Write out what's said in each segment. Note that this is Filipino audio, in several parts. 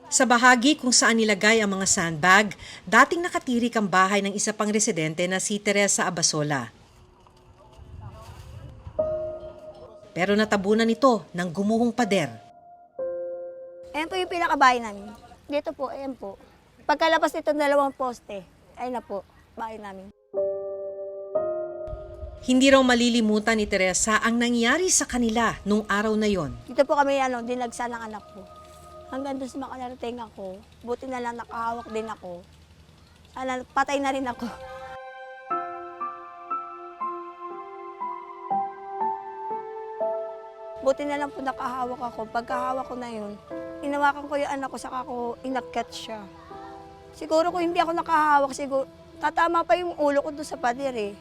Sa bahagi kung saan nilagay ang mga sandbag, dating nakatirik ang bahay ng isa pang residente na si Teresa Abasola. Pero natabunan ito ng gumuhong pader. Ayan po yung pinakabahay namin. Dito po, ayan po. Pagkalabas nito dalawang poste, ayun na po, bahay namin. Hindi raw malilimutan ni Teresa ang nangyari sa kanila nung araw na yon. Dito po kami dinagsa ng anak ko. Hanggang doon sa makalarating ako, buti na lang nakahawak din ako. Sana patay na rin ako. Buti na lang po nakahawak ako. Pagkahawak ko na yun, inawakan ko yung anak ko, saka ko inakyat siya. Siguro kung hindi ako nakahawak, siguro tatama pa yung ulo ko doon sa pader eh.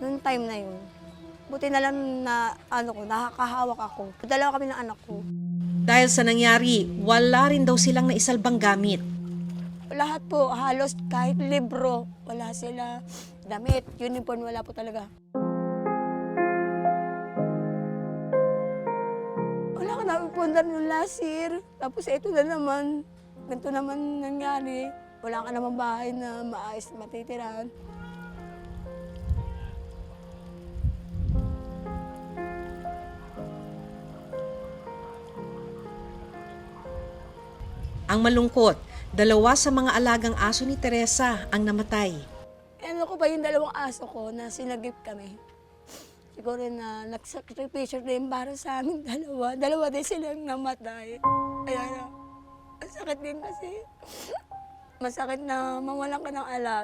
Noong time na yun. Buti na lang na nakakahawak ako. Dalawa kami ng anak ko. Dahil sa nangyari, wala rin daw silang naisalbang gamit. Lahat po, halos kahit libro, wala sila. Damit, uniform, wala po talaga. Wala ka namin pundar ng last year. Tapos ito na naman, ganito naman nangyari. Wala ka naman bahay na maayos matitirahan. Ang malungkot, dalawa sa mga alagang aso ni Teresa ang namatay. Ano ko ba yung dalawang aso ko na sinagip kami? Siguro na nagsakripisyo din para sa amin dalawa. Dalawa din silang namatay. Ayan, masakit din kasi. Masakit na mawalan ka ng alaga.